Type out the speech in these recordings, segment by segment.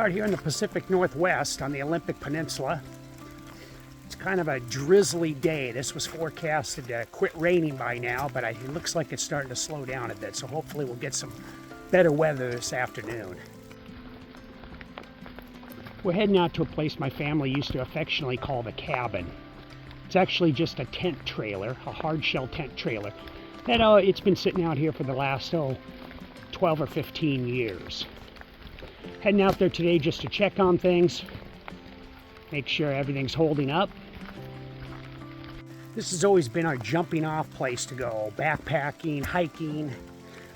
are here in the Pacific Northwest on the Olympic Peninsula. It's kind of a drizzly day. This was forecasted to quit raining by now, but it looks like it's starting to slow down a bit, so hopefully we'll get some better weather this afternoon. We're heading out to a place my family used to affectionately call the cabin. It's actually just a tent trailer, a hard shell tent trailer. And it's been sitting out here for the last 12 or 15 years. Heading out there today just to check on things, make sure everything's holding up. This has always been our jumping off place to go. Backpacking, hiking,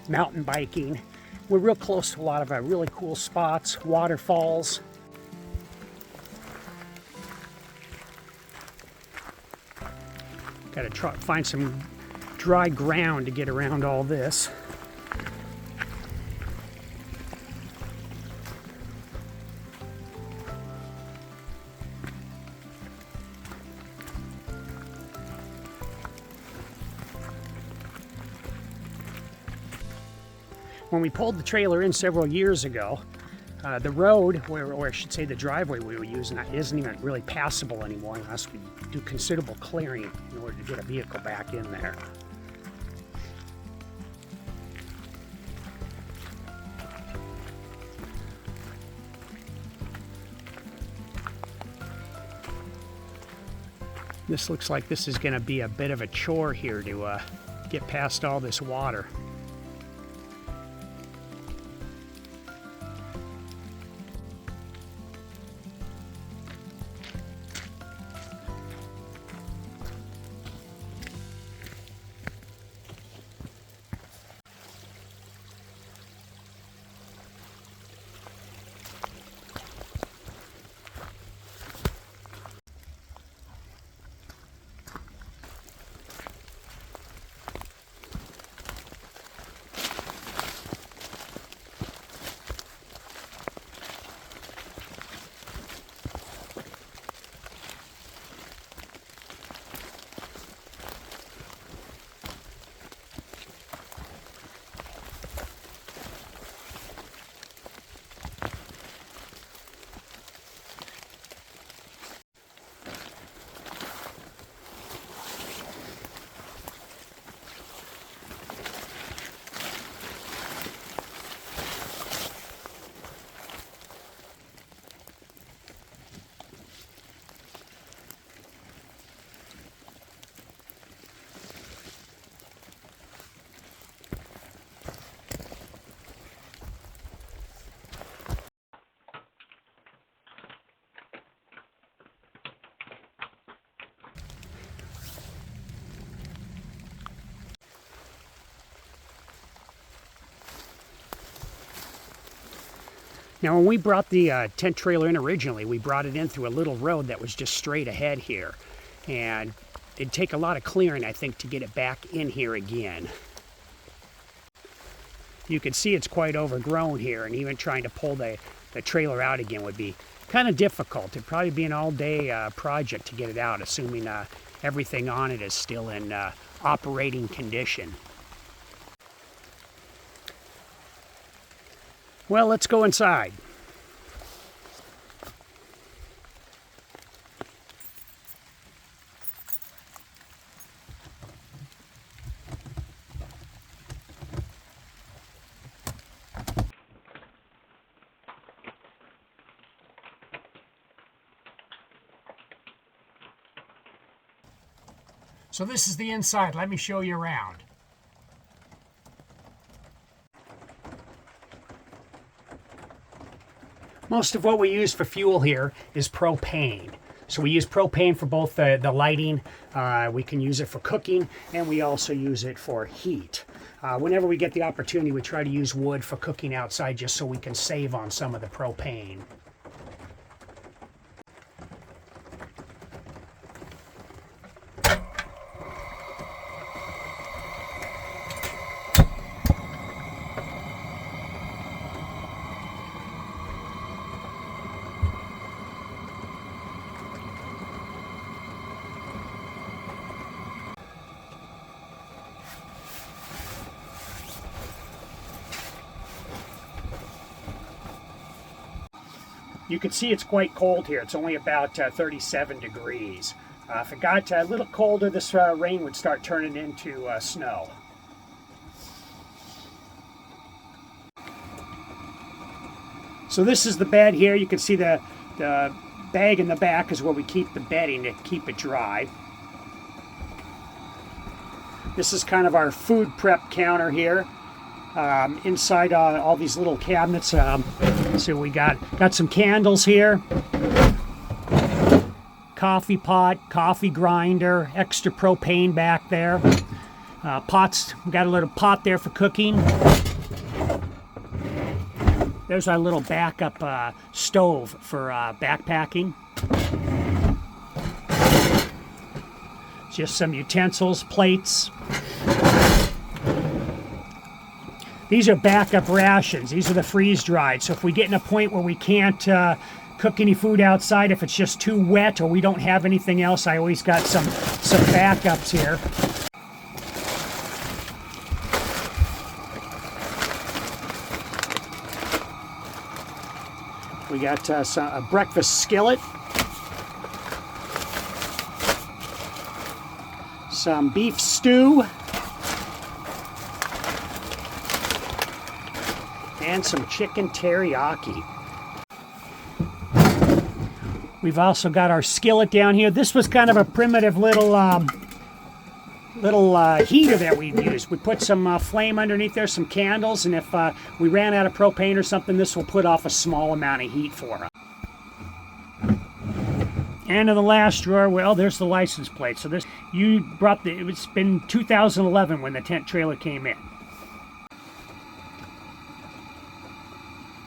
mountain biking. We're real close to a lot of really cool spots, waterfalls. Gotta try find some dry ground to get around all this. When we pulled the trailer in several years ago, the road, or I should say the driveway we were using, isn't even really passable anymore unless we do considerable clearing in order to get a vehicle back in there. This looks like this is going to be a bit of a chore here to get past all this water. Now, when we brought the tent trailer in originally, we brought it in through a little road that was just straight ahead here. And it'd take a lot of clearing, I think, to get it back in here again. You can see it's quite overgrown here, and even trying to pull the trailer out again would be kind of difficult. It'd probably be an all-day project to get it out, assuming everything on it is still in operating condition. Well, let's go inside. So this is the inside. Let me show you around. Most of what we use for fuel here is propane. So we use propane for both the lighting, we can use it for cooking, and we also use it for heat. Whenever we get the opportunity, we try to use wood for cooking outside just so we can save on some of the propane. You can see it's quite cold here. It's only about 37 degrees. If it got a little colder, this rain would start turning into snow. So this is the bed here. You can see the bag in the back is where we keep the bedding to keep it dry. This is kind of our food prep counter here. Inside all these little cabinets, so we got some candles here, coffee pot, coffee grinder, extra propane back there, pots. We got a little pot there for cooking. There's our little backup stove for backpacking. Just some utensils, plates. These are backup rations. These are the freeze-dried. So if we get in a point where we can't cook any food outside, if it's just too wet or we don't have anything else, I always got some backups here. We got a breakfast skillet, some beef stew, and some chicken teriyaki. We've also got our skillet down here. This was kind of a primitive little heater that we used. We put some flame underneath there, some candles, and if we ran out of propane or something, this will put off a small amount of heat for us. And in the last drawer, well, there's the license plate. So this, it's been 2011 when the tent trailer came in.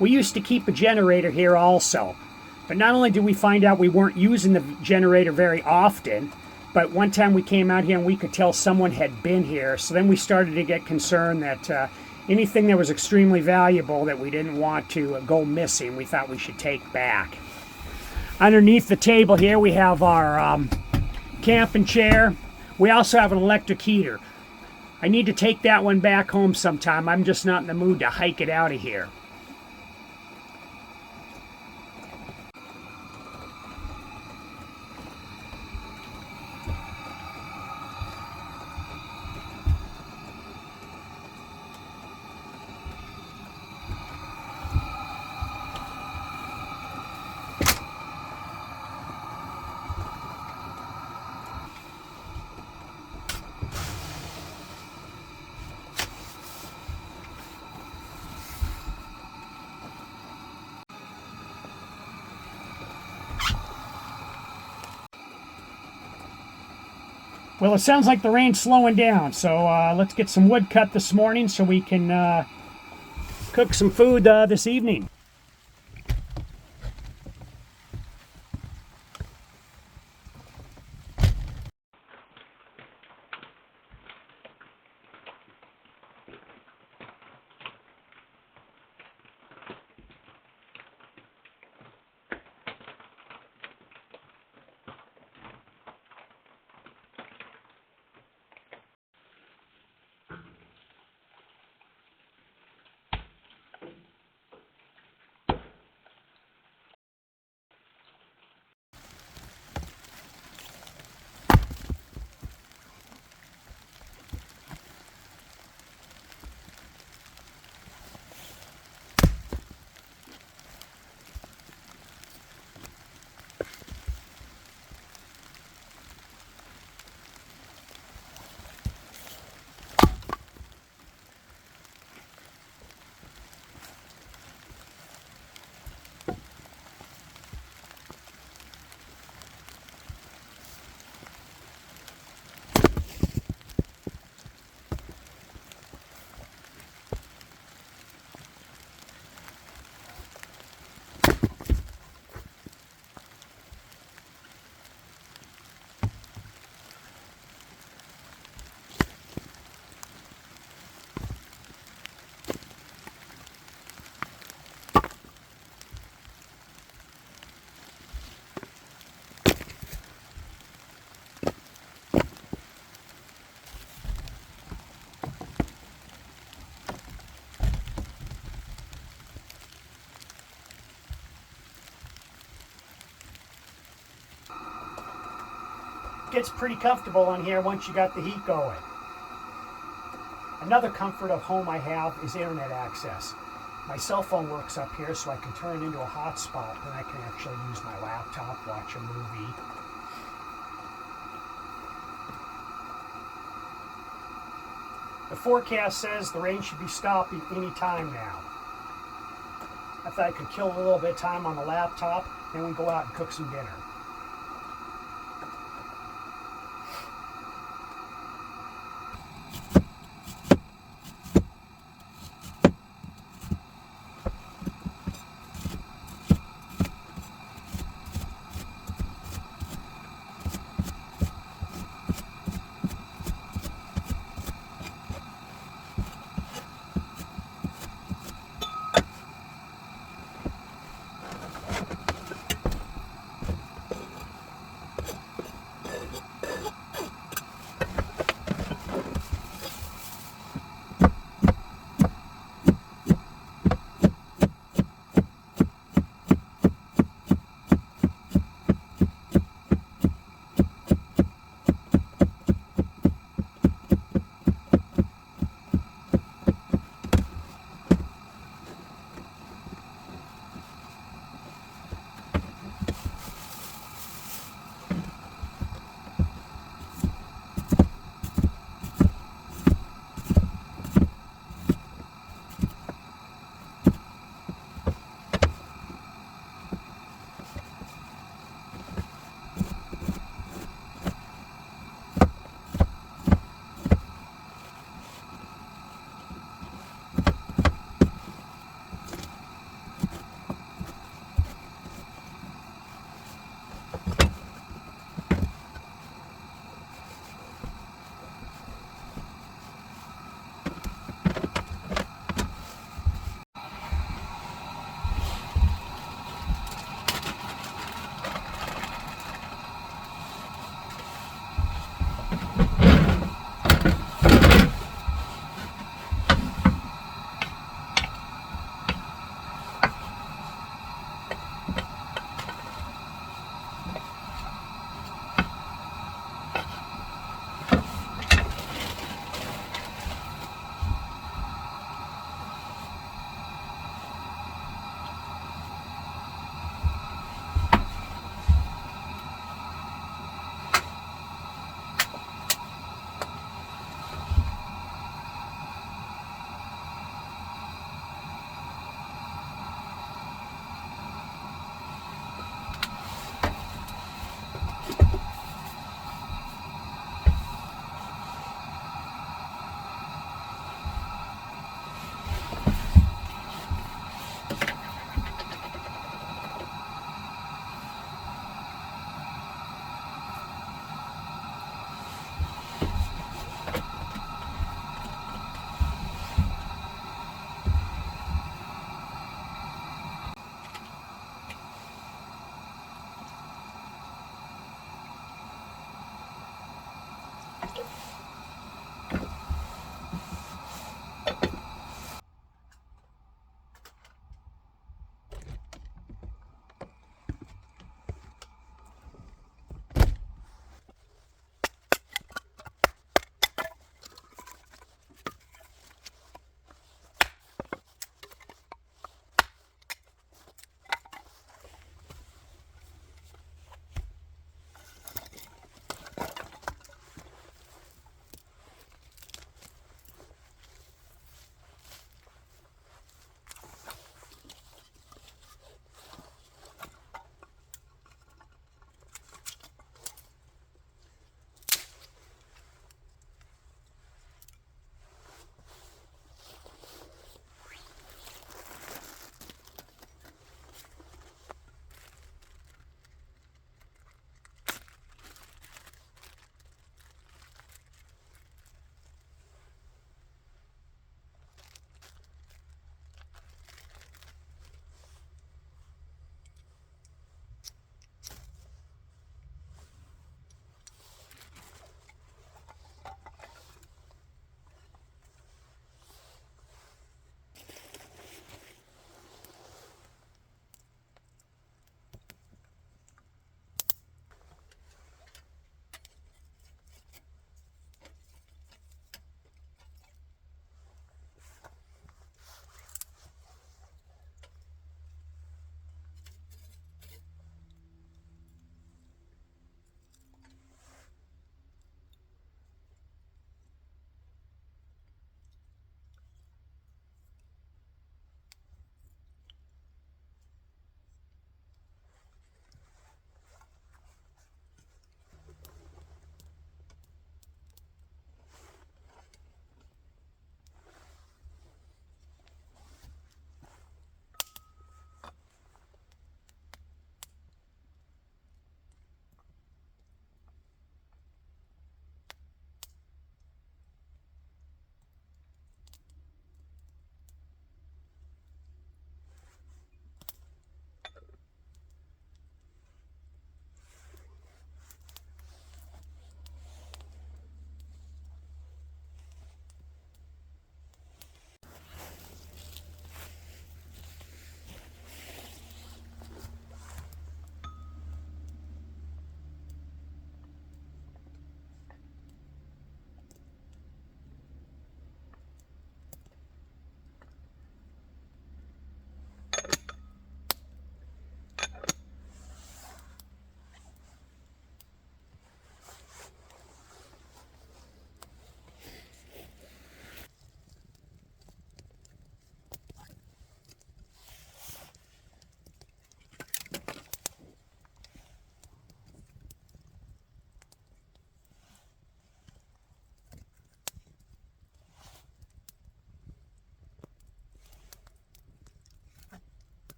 We used to keep a generator here also. But not only did we find out we weren't using the generator very often, but one time we came out here and we could tell someone had been here. So then we started to get concerned that anything that was extremely valuable that we didn't want to go missing, we thought we should take back. Underneath the table here, we have our camping chair. We also have an electric heater. I need to take that one back home sometime. I'm just not in the mood to hike it out of here. Well, it sounds like the rain's slowing down, so let's get some wood cut this morning so we can cook some food this evening. Gets pretty comfortable in here once you got the heat going. Another comfort of home I have is internet access. My cell phone works up here, so I can turn it into a hotspot, and I can actually use my laptop, watch a movie. The forecast says the rain should be stopping any time now. I thought I could kill a little bit of time on the laptop, and we go out and cook some dinner.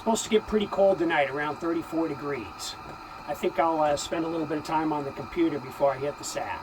Supposed to get pretty cold tonight, around 34 degrees. I think I'll spend a little bit of time on the computer before I hit the sack.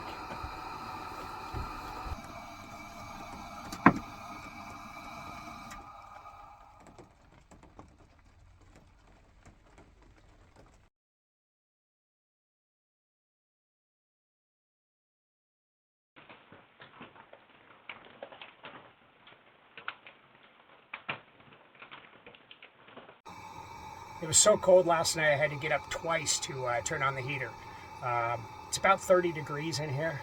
It was so cold last night I had to get up twice to turn on the heater. It's about 30 degrees in here.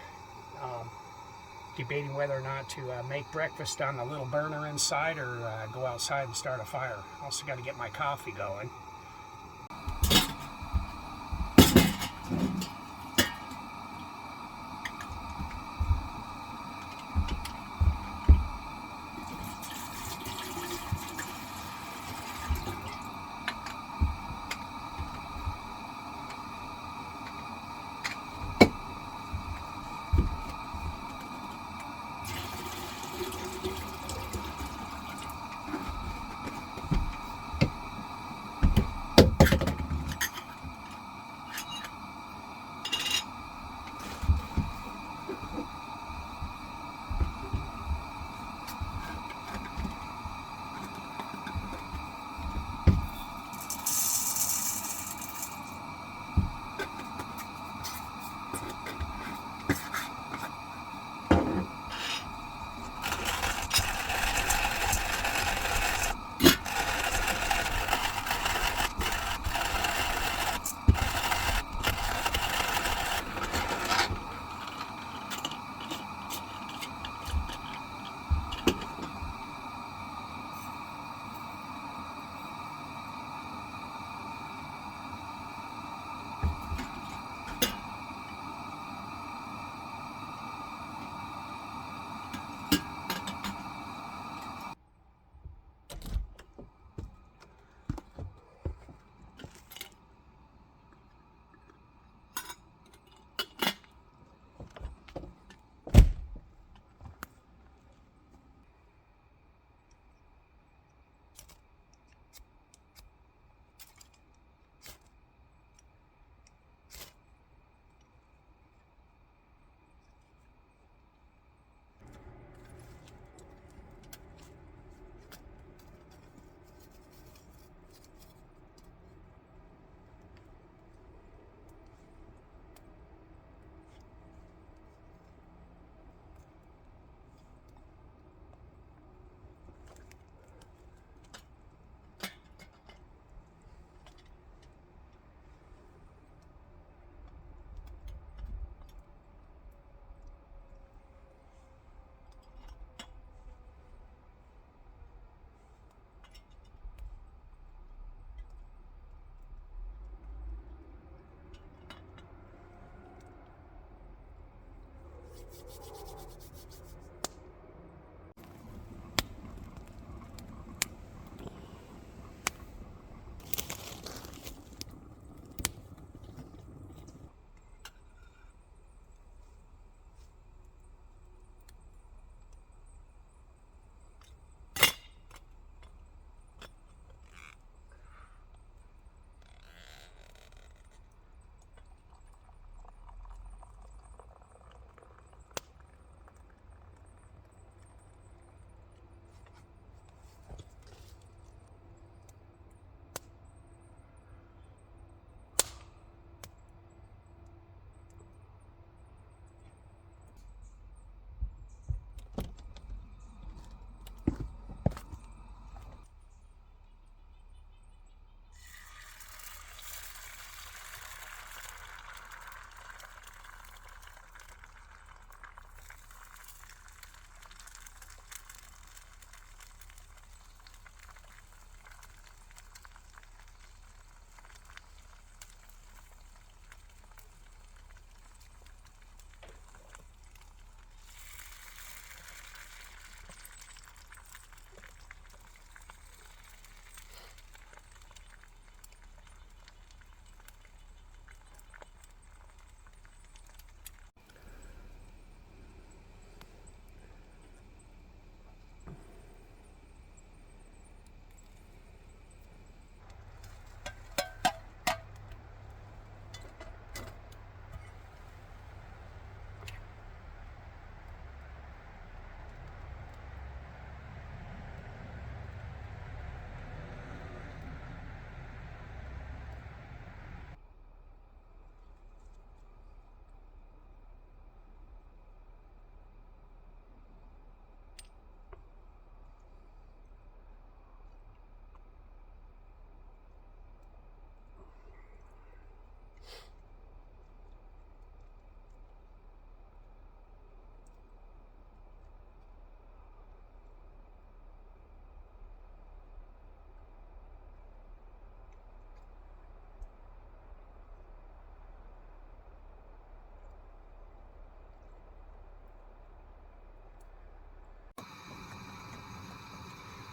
Debating whether or not to make breakfast on the little burner inside or go outside and start a fire. Also got to get my coffee going.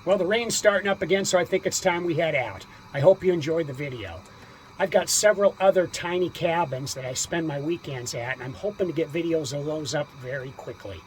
Well, the rain's starting up again, so I think it's time we head out. I hope you enjoyed the video. I've got several other tiny cabins that I spend my weekends at, and I'm hoping to get videos of those up very quickly.